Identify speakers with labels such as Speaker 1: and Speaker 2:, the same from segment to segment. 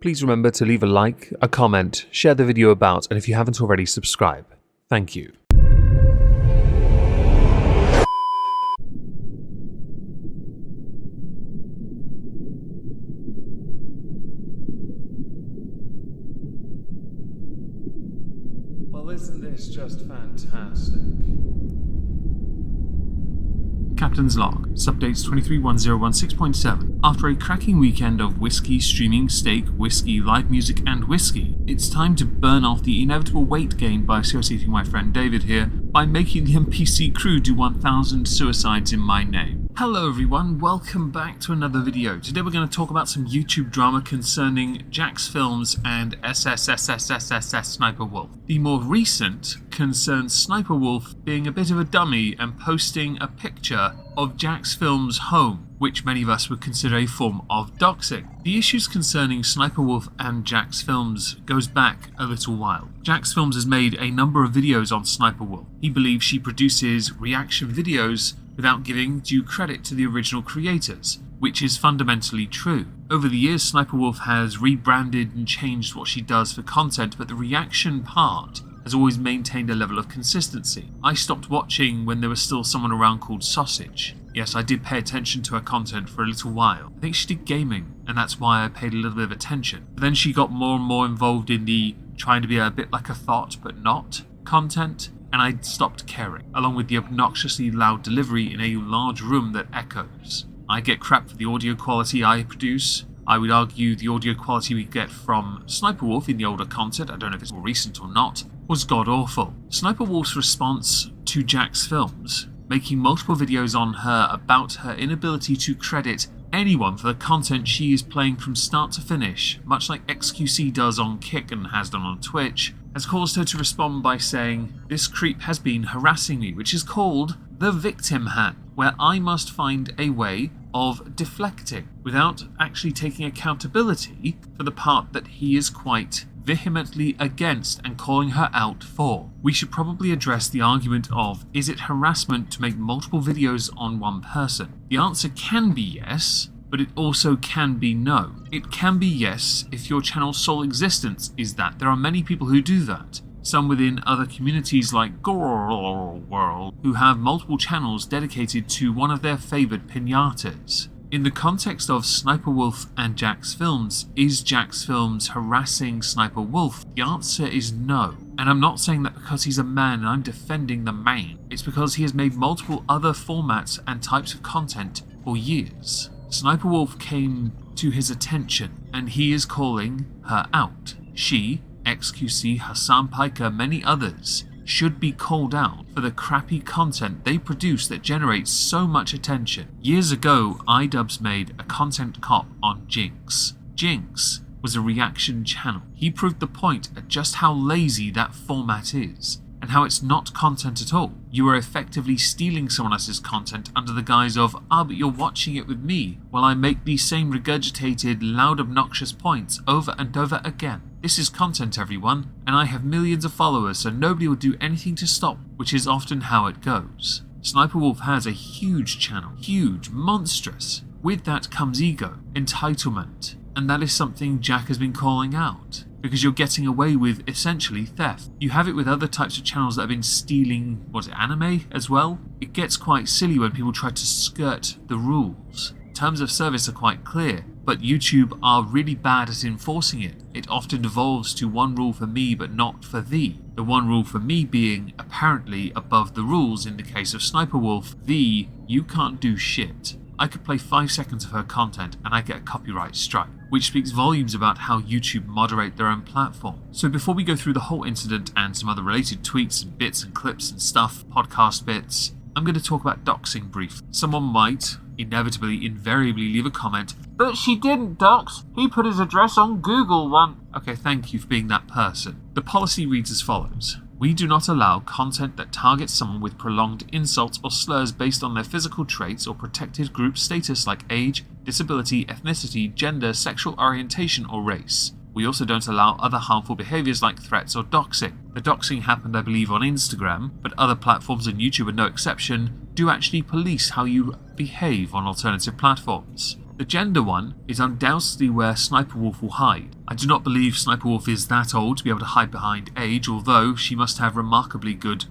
Speaker 1: please remember to leave a like, a comment, share the video about, and if you haven't already, subscribe. Thank you. Well, isn't this just fantastic?
Speaker 2: Captain's Log, Subdates 231016.7. After a cracking weekend of whiskey, streaming, steak, whiskey, live music, and whiskey, it's time to burn off the inevitable weight gain by associating my friend David here by making the NPC crew do 1000 suicides in my name. Hello everyone, welcome back to another video. Today we're going to talk about some YouTube drama concerning Jax Films and Sssniperwolf. The more recent concerns Sniperwolf being a bit of a dummy and posting a picture of Jax Films' home, which many of us would consider a form of doxing. The issues concerning Sniperwolf and Jax Films goes back a little while. Jax Films has made a number of videos on Sniperwolf. He believes she produces reaction videos without giving due credit to the original creators, which is fundamentally true. Over the years, Sniperwolf has rebranded and changed what she does for content, but the reaction part has always maintained a level of consistency. I stopped watching when there was still someone around called Sausage. Yes, I did pay attention to her content for a little while. I think she did gaming, and that's why I paid a little bit of attention. But then she got more and more involved in the trying to be a bit like a thought but not content, and I stopped caring, along with the obnoxiously loud delivery in a large room that echoes. I get crap for the audio quality I produce. I would argue the audio quality we get from Sniperwolf in the older content, I don't know if it's more recent or not, was god-awful. Sniperwolf's response to Jax Films, making multiple videos on her about her inability to credit anyone for the content she is playing from start to finish, much like XQC does on Kick and has done on Twitch, has caused her to respond by saying, "This creep has been harassing me," which is called the victim hat, where I must find a way of deflecting without actually taking accountability for the part that he is quite vehemently against and calling her out for. We should probably address the argument of, is it harassment to make multiple videos on one person? The answer can be yes, but it also can be no. It can be yes if your channel's sole existence is that. There are many people who do that. Some within other communities like Garra World who have multiple channels dedicated to one of their favoured pinatas. In the context of Sniperwolf and Jax Films, is Jax Films harassing Sniperwolf? The answer is no. And I'm not saying that because he's a man and I'm defending the man. It's because he has made multiple other formats and types of content for years. Sniperwolf came to his attention and he is calling her out. She, XQC, Hassan Piker, many others, should be called out for the crappy content they produce that generates so much attention. Years ago, iDubbbz made a content cop on Jinx. Jinx was a reaction channel. He proved the point at just how lazy that format is, and how it's not content at all. You are effectively stealing someone else's content under the guise of, but you're watching it with me, while I make these same regurgitated, loud, obnoxious points over and over again. This is content, everyone, and I have millions of followers, so nobody will do anything to stop, which is often how it goes. Sniperwolf has a huge channel, huge, monstrous. With that comes ego, entitlement, and that is something Jack has been calling out, because you're getting away with essentially theft. You have it with other types of channels that have been stealing, anime as well? It gets quite silly when people try to skirt the rules. Terms of service are quite clear, but YouTube are really bad at enforcing it. It often devolves to one rule for me but not for thee. The one rule for me being apparently above the rules in the case of Sniperwolf, you can't do shit. I could play 5 seconds of her content and I get a copyright strike, which speaks volumes about how YouTube moderate their own platform. So before we go through the whole incident and some other related tweets and bits and clips and stuff, podcast bits, I'm going to talk about doxing briefly. Someone might invariably leave a comment, "But she didn't dox, he put his address on Google one." Okay, thank you for being that person. The policy reads as follows. We do not allow content that targets someone with prolonged insults or slurs based on their physical traits or protected group status like age, disability, ethnicity, gender, sexual orientation, or race. We also don't allow other harmful behaviours like threats or doxing. The doxing happened, I believe, on Instagram, but other platforms and YouTube are no exception, do actually police how you behave on alternative platforms. The gender one is undoubtedly where Sniperwolf will hide. I do not believe Sniperwolf is that old to be able to hide behind age, although she must have remarkably good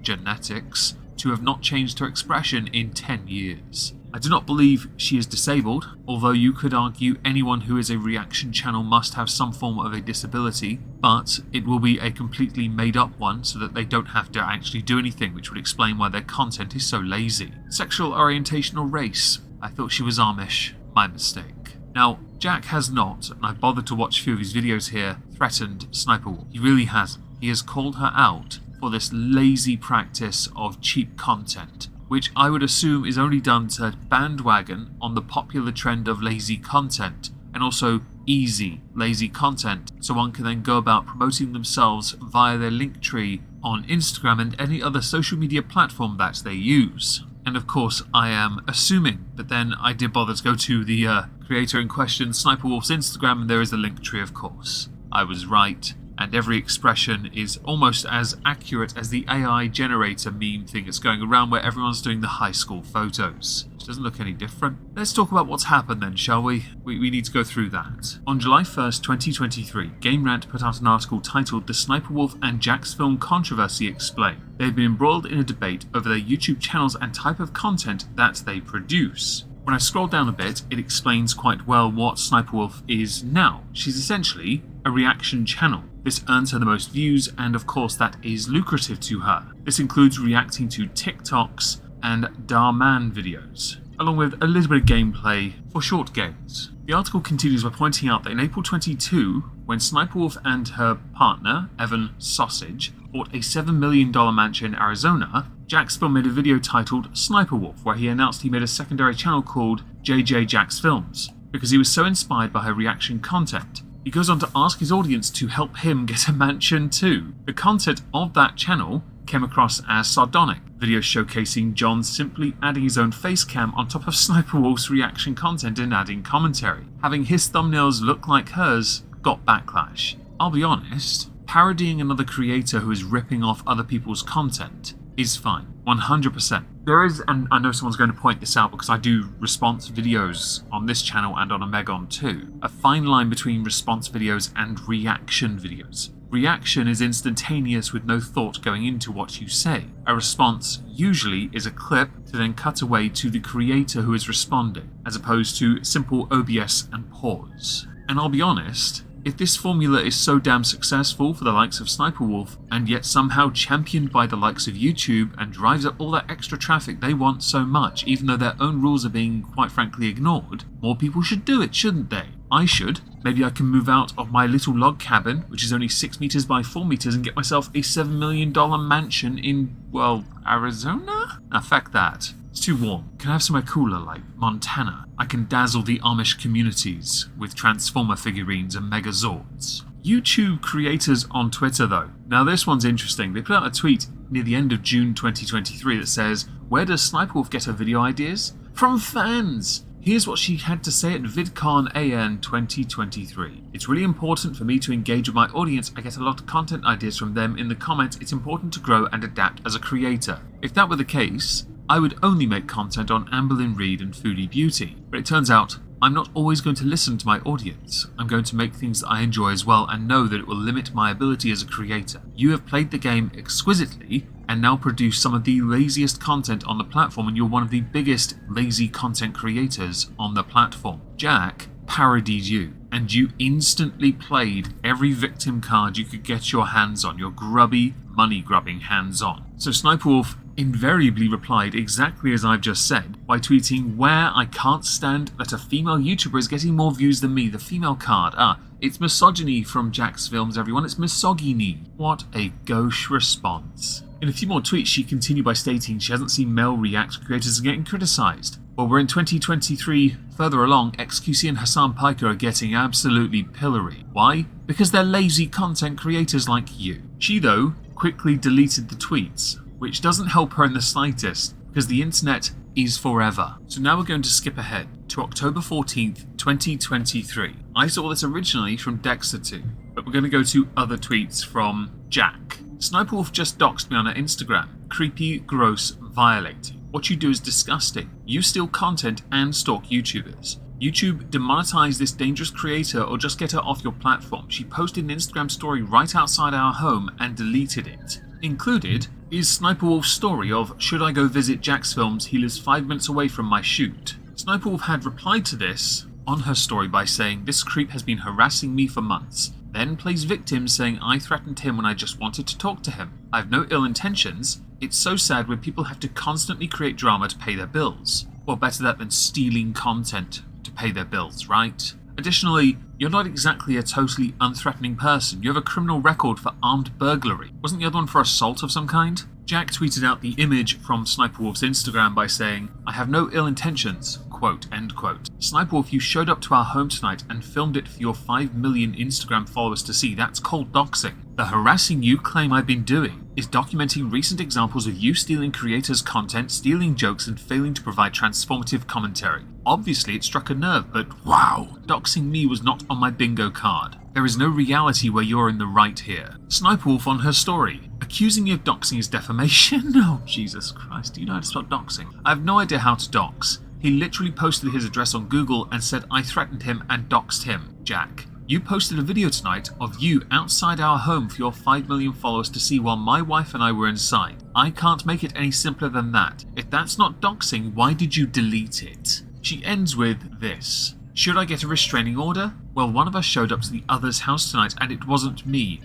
Speaker 2: genetics to have not changed her expression in 10 years. I do not believe she is disabled, although you could argue anyone who is a reaction channel must have some form of a disability, but it will be a completely made up one so that they don't have to actually do anything, which would explain why their content is so lazy. Sexual orientation or race? I thought she was Amish. My mistake. Now, Jack has not, and I've bothered to watch a few of his videos here, threatened Sniperwolf. He really hasn't. He has called her out for this lazy practice of cheap content, which I would assume is only done to bandwagon on the popular trend of lazy content, and also easy, lazy content, so one can then go about promoting themselves via their link tree on Instagram and any other social media platform that they use. And of course, I am assuming, but then I did bother to go to the creator in question, Sniperwolf's Instagram, and there is a link tree, of course. I was right. And every expression is almost as accurate as the AI generator meme thing that's going around where everyone's doing the high school photos. Which doesn't look any different. Let's talk about what's happened then, shall we? We need to go through that. On July 1st, 2023, Game Rant put out an article titled The Sniperwolf and Jack's Film Controversy Explained. They've been embroiled in a debate over their YouTube channels and type of content that they produce. When I scroll down a bit, it explains quite well what Sniperwolf is now. She's essentially a reaction channel. This earns her the most views, and of course that is lucrative to her. This includes reacting to TikToks and Darman videos, along with a little bit of gameplay for short games. The article continues by pointing out that in April 22, when Sniperwolf and her partner, Evan Sausage, bought a $7 million mansion in Arizona, Jack's Film made a video titled Sniperwolf, where he announced he made a secondary channel called JJ Jack's Films, because he was so inspired by her reaction content. He goes on to ask his audience to help him get a mansion too. The content of that channel came across as sardonic. Videos showcasing John simply adding his own face cam on top of Sniperwolf's reaction content and adding commentary. Having his thumbnails look like hers got backlash. I'll be honest, parodying another creator who is ripping off other people's content is fine. 100%. There is, and I know someone's going to point this out because I do response videos on this channel and on Omegon too, a fine line between response videos and reaction videos. Reaction is instantaneous with no thought going into what you say. A response usually is a clip to then cut away to the creator who is responding, as opposed to simple OBS and pause. And I'll be honest, if this formula is so damn successful for the likes of Sniperwolf, and yet somehow championed by the likes of YouTube and drives up all that extra traffic they want so much, even though their own rules are being quite frankly ignored, more people should do it, shouldn't they? I should. Maybe I can move out of my little log cabin, which is only 6 meters by 4 meters, and get myself a $7 million mansion in, well, Arizona? Nah, fuck that. It's too warm. Can I have somewhere cooler, like Montana? I can dazzle the Amish communities with Transformer figurines and Megazords. YouTube creators on Twitter, though. Now this one's interesting. They put out a tweet near the end of June 2023 that says, "Where does Sniperwolf get her video ideas? From fans! Here's what she had to say at VidCon AN 2023. It's really important for me to engage with my audience. I get a lot of content ideas from them in the comments. It's important to grow and adapt as a creator. If that were the case, I would only make content on Amberlynn Reid and Foodie Beauty. But it turns out, I'm not always going to listen to my audience. I'm going to make things that I enjoy as well and know that it will limit my ability as a creator. You have played the game exquisitely and now produce some of the laziest content on the platform, and you're one of the biggest lazy content creators on the platform. Jack parodied you, and you instantly played every victim card you could get your hands on, your grubby, money-grubbing hands on. So Sniperwolf invariably replied exactly as I've just said by tweeting, "Where I can't stand that a female YouTuber is getting more views than me, the female card. It's misogyny from Jack's Films, everyone. It's misogyny." What a gauche response. In a few more tweets, she continued by stating she hasn't seen male React creators getting criticised. Well, we're in 2023, further along, XQC and Hassan Piker are getting absolutely pillory. Why? Because they're lazy content creators like you. She, though, quickly deleted the tweets, which doesn't help her in the slightest, because the internet is forever. So now we're going to skip ahead to October 14th, 2023. I saw this originally from Dexter2, but we're going to go to other tweets from Jack. Sniperwolf just doxed me on her Instagram. Creepy, gross, violating. What you do is disgusting. You steal content and stalk YouTubers. YouTube, demonetize this dangerous creator or just get her off your platform. She posted an Instagram story right outside our home and deleted it. Included is Sniperwolf's story of, should I go visit Jack's films? He lives 5 minutes away from my shoot. Sniperwolf had replied to this on her story by saying, this creep has been harassing me for months. Then plays victim saying, I threatened him when I just wanted to talk to him. I have no ill intentions. It's so sad when people have to constantly create drama to pay their bills. Well, better that than stealing content to pay their bills, right? Additionally, you're not exactly a totally unthreatening person. You have a criminal record for armed burglary. Wasn't the other one for assault of some kind? Jack tweeted out the image from Sniperwolf's Instagram by saying, I have no ill intentions, quote, end quote. Sniperwolf, you showed up to our home tonight and filmed it for your 5 million Instagram followers to see. That's called doxing. The harassing you claim I've been doing is documenting recent examples of you stealing creators' content, stealing jokes, and failing to provide transformative commentary. Obviously, it struck a nerve, but wow, doxing me was not on my bingo card. There is no reality where you're in the right here. Sniperwolf on her story. Accusing me of doxing is defamation? Oh, Jesus Christ, do you know how to spell doxing? I have no idea how to dox. He literally posted his address on Google and said I threatened him and doxed him. Jack. You posted a video tonight of you outside our home for your 5 million followers to see while my wife and I were inside. I can't make it any simpler than that. If that's not doxing, why did you delete it? She ends with this. Should I get a restraining order? Well, one of us showed up to the other's house tonight and it wasn't me.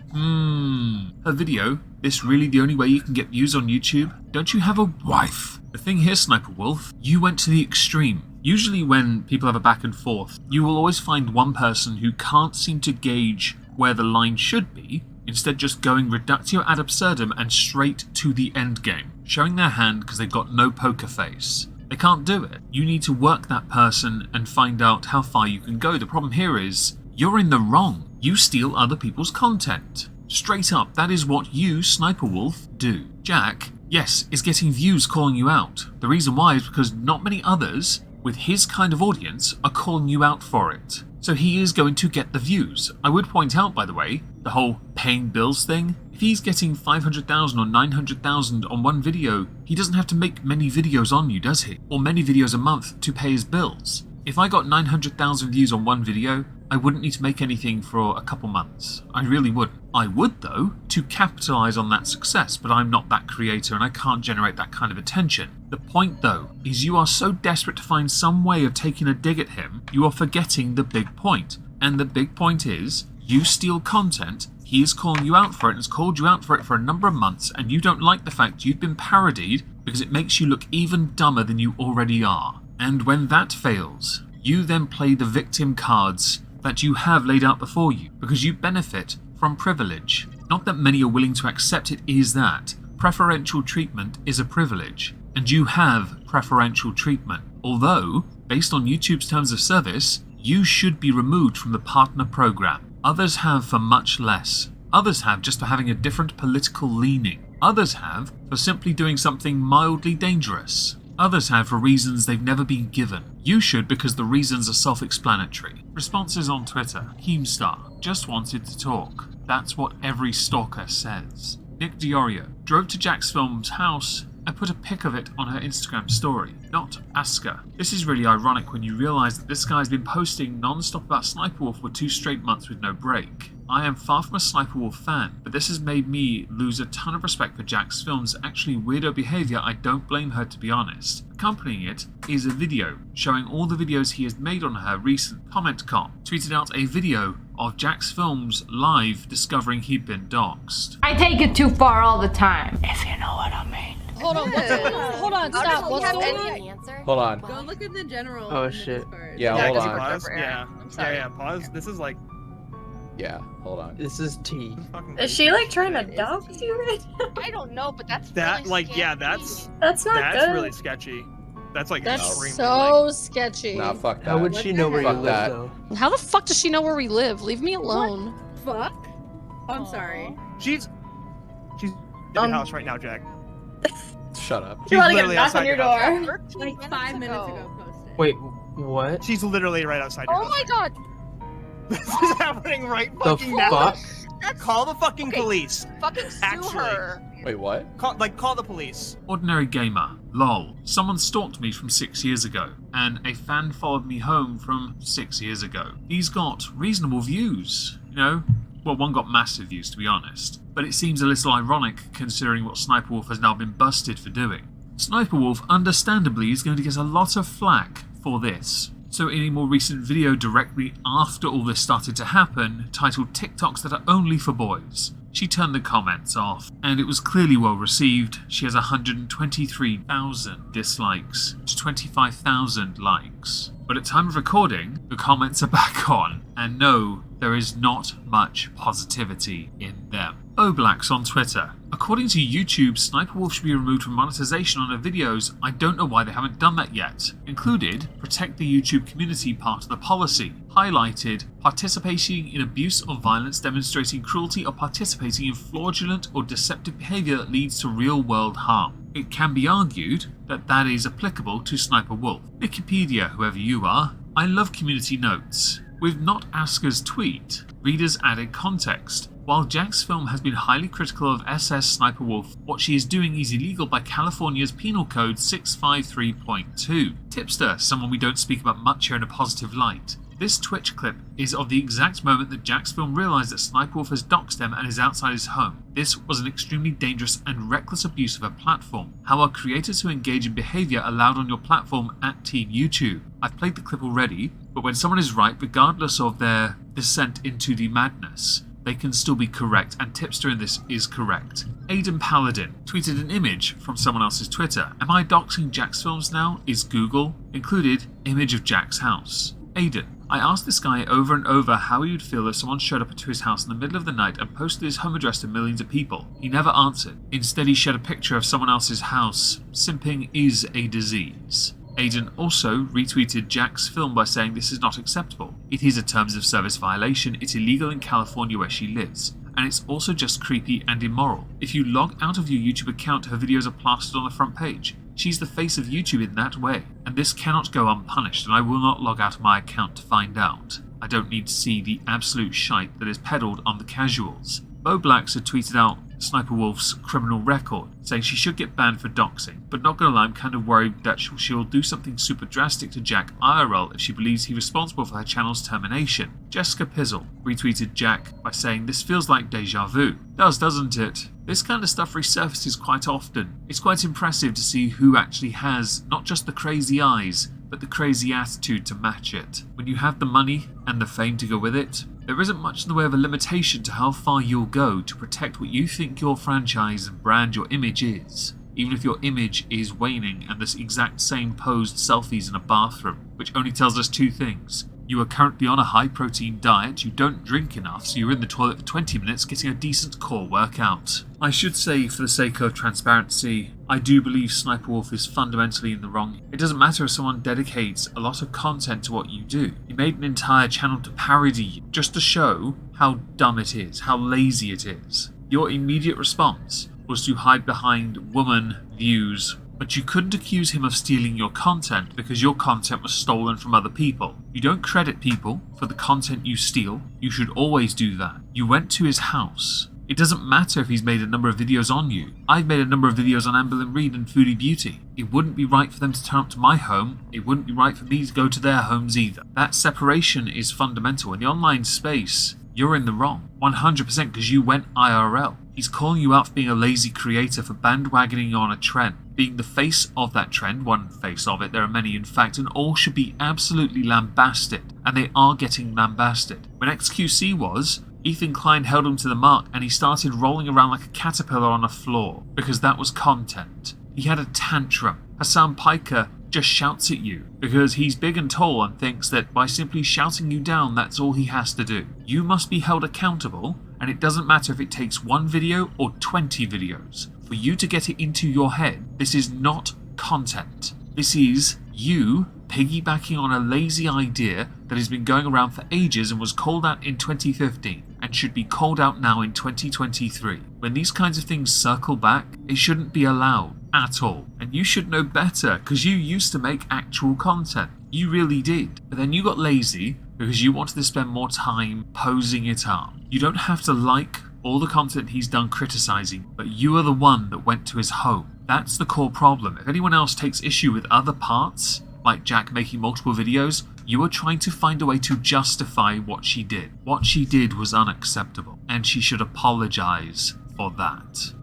Speaker 2: Her video, this really the only way you can get views on YouTube? Don't you have a wife? The thing here, Sniperwolf, you went to the extreme. Usually when people have a back and forth, you will always find one person who can't seem to gauge where the line should be, instead just going reductio ad absurdum and straight to the end game, showing their hand because they've got no poker face. They can't do it. You need to work that person and find out how far you can go. The problem here is, you're in the wrong. You steal other people's content. Straight up, that is what you, Sniperwolf, do. Jack, yes, is getting views calling you out. The reason why is because not many others with his kind of audience are calling you out for it. So he is going to get the views. I would point out, by the way, the whole paying bills thing. If he's getting 500,000 or 900,000 on one video, he doesn't have to make many videos on you, does he? Or many videos a month to pay his bills. If I got 900,000 views on one video, I wouldn't need to make anything for a couple months. I really wouldn't. I would, though, to capitalize on that success, but I'm not that creator and I can't generate that kind of attention. The point, though, is you are so desperate to find some way of taking a dig at him, you are forgetting the big point. And the big point is, you steal content, he is calling you out for it and has called you out for it for a number of months, and you don't like the fact you've been parodied because it makes you look even dumber than you already are. And when that fails, you then play the victim cards that you have laid out before you, because you benefit from privilege. Not that many are willing to accept it is that. Preferential treatment is a privilege, and you have preferential treatment. Although, based on YouTube's terms of service, you should be removed from the partner program. Others have for much less. Others have just for having a different political leaning. Others have for simply doing something mildly dangerous. Others have for reasons they've never been given. You should because the reasons are self-explanatory. Responses on Twitter. Keemstar. Just wanted to talk. That's what every stalker says. Nick Diorio. Drove to Jack's Film's house and put a pic of it on her Instagram story. Not Aska. This is really ironic when you realise that this guy's been posting non-stop about Sniperwolf for 2 straight months with no break. I am far from a Sniperwolf fan, but this has made me lose a ton of respect for Jack's Film's actually weirdo behaviour. I don't blame her, to be honest. Accompanying it is a video showing all the videos he has made on her recent comment com. Tweeted out a video of Jack's Film's live discovering he'd been doxxed.
Speaker 3: I take it too far all the time, if you know what I mean.
Speaker 4: Hold on, what's going on? Hold on, stop. What's going on?
Speaker 5: Hold on.
Speaker 6: Go look at the general.
Speaker 5: Oh shit. Yeah, hold on.
Speaker 6: Pause. Yeah. Yeah, pause. This is like.
Speaker 5: Yeah, hold on.
Speaker 7: This is T.
Speaker 4: Is she like trying to dox you right now?
Speaker 8: I don't know, but that's
Speaker 6: that
Speaker 8: really
Speaker 6: like
Speaker 8: scary.
Speaker 6: yeah, that's
Speaker 4: not
Speaker 6: that's
Speaker 4: good.
Speaker 6: really sketchy. That's like
Speaker 4: That's
Speaker 6: extremely,
Speaker 4: so
Speaker 6: like,
Speaker 4: sketchy.
Speaker 5: Nah, fuck that.
Speaker 7: How would she know where you
Speaker 5: Fuck
Speaker 7: live,
Speaker 5: that.
Speaker 7: though?
Speaker 4: How the fuck does she know where we live? Leave me alone.
Speaker 6: Fuck.
Speaker 8: I'm sorry.
Speaker 6: She's in the house right now, Jack.
Speaker 5: Shut up.
Speaker 6: She's literally outside your door.
Speaker 8: Like 5 minutes ago posted.
Speaker 7: Wait, what?
Speaker 6: She's literally right outside your
Speaker 8: Oh
Speaker 6: house.
Speaker 8: my god!
Speaker 6: This is happening right
Speaker 7: The
Speaker 6: fucking now.
Speaker 7: fuck?
Speaker 8: That's
Speaker 6: Call the fucking
Speaker 8: Okay.
Speaker 6: police.
Speaker 8: fucking sue
Speaker 6: Actually.
Speaker 8: her.
Speaker 5: Wait, what?
Speaker 6: Call the police.
Speaker 2: Ordinary gamer. Lol. Someone stalked me from 6 years ago, and a fan followed me home from 6 years ago. These got reasonable views, you know? Well, one got massive views, to be honest. But it seems a little ironic considering what Sniperwolf has now been busted for doing. Sniperwolf, understandably, is going to get a lot of flack for this. So in a more recent video directly after all this started to happen, titled TikToks That Are Only for Boys, she turned the comments off, and it was clearly well received. She has 123,000 dislikes to 25,000 likes. But at time of recording, the comments are back on, and no, there is not much positivity in them. Oblax on Twitter. According to YouTube, Sniperwolf should be removed from monetization on her videos. I don't know why they haven't done that yet. Included, protect the YouTube community part of the policy. Highlighted, participating in abuse or violence, demonstrating cruelty, or participating in fraudulent or deceptive behavior that leads to real-world harm. It can be argued that that is applicable to Sniperwolf. Wikipedia, whoever you are. I love community notes. With Not Asker's tweet, readers added context. While Jack's film has been highly critical of SS Sniperwolf, what she is doing is illegal by California's Penal Code 653.2. Tipster, someone we don't speak about much here in a positive light. This Twitch clip is of the exact moment that Jack's film realised that Sniperwolf has doxed him and is outside his home. This was an extremely dangerous and reckless abuse of a platform. How are creators who engage in behaviour allowed on your platform at Team YouTube? I've played the clip already, but when someone is right, regardless of their descent into the madness, they can still be correct, and Tipster in this is correct. Aidan Paladin tweeted an image from someone else's Twitter. Am I doxing Jack's films now? Is Google? Included, image of Jack's house. Aidan. I asked this guy over and over how he would feel if someone showed up to his house in the middle of the night and posted his home address to millions of people. He never answered. Instead, he shared a picture of someone else's house. Simping is a disease. Aidan also retweeted Jack's film by saying this is not acceptable. It is a terms of service violation, it's illegal in California where she lives, and it's also just creepy and immoral. If you log out of your YouTube account, her videos are plastered on the front page. She's the face of YouTube in that way, and this cannot go unpunished, and I will not log out of my account to find out. I don't need to see the absolute shite that is peddled on the casuals. Bo Blacks had tweeted out Sniperwolf's criminal record, saying she should get banned for doxing, but not gonna lie, I'm kind of worried that she'll do something super drastic to Jack IRL if she believes he's responsible for her channel's termination. Jessica Pizzle retweeted Jack by saying this feels like deja vu. Doesn't it? This kind of stuff resurfaces quite often. It's quite impressive to see who actually has not just the crazy eyes, but the crazy attitude to match it. When you have the money and the fame to go with it, there isn't much in the way of a limitation to how far you'll go to protect what you think your franchise and brand, your image is. Even if your image is waning and the exact same posed selfies in a bathroom, which only tells us two things. You are currently on a high-protein diet, you don't drink enough, so you're in the toilet for 20 minutes getting a decent core workout. I should say, for the sake of transparency, I do believe Sniperwolf is fundamentally in the wrong. It doesn't matter if someone dedicates a lot of content to what you do. You made an entire channel to parody you, just to show how dumb it is, how lazy it is. Your immediate response was to hide behind woman views, but you couldn't accuse him of stealing your content because your content was stolen from other people. You don't credit people for the content you steal. You should always do that. You went to his house. It doesn't matter if he's made a number of videos on you. I've made a number of videos on Amberlynn Reid and Foodie Beauty. It wouldn't be right for them to turn up to my home. It wouldn't be right for me to go to their homes either. That separation is fundamental. In the online space, you're in the wrong. 100% because you went IRL. He's calling you out for being a lazy creator, for bandwagoning on a trend. Being the face of that trend, one face of it, there are many in fact, and all should be absolutely lambasted. And they are getting lambasted. When XQC was, Ethan Klein held him to the mark and he started rolling around like a caterpillar on a floor because that was content. He had a tantrum. Hassan Piker just shouts at you because he's big and tall and thinks that by simply shouting you down, that's all he has to do. You must be held accountable, and it doesn't matter if it takes 1 video or 20 videos. For you to get it into your head, this is not content. This is you piggybacking on a lazy idea that has been going around for ages and was called out in 2015 and should be called out now in 2023. When these kinds of things circle back, it shouldn't be allowed at all. And you should know better because you used to make actual content. You really did. But then you got lazy because you wanted to spend more time posing it up. You don't have to like all the content he's done criticizing, but you are the one that went to his home. That's the core problem. If anyone else takes issue with other parts, like Jack making multiple videos, you are trying to find a way to justify what she did. What she did was unacceptable, and she should apologize for that.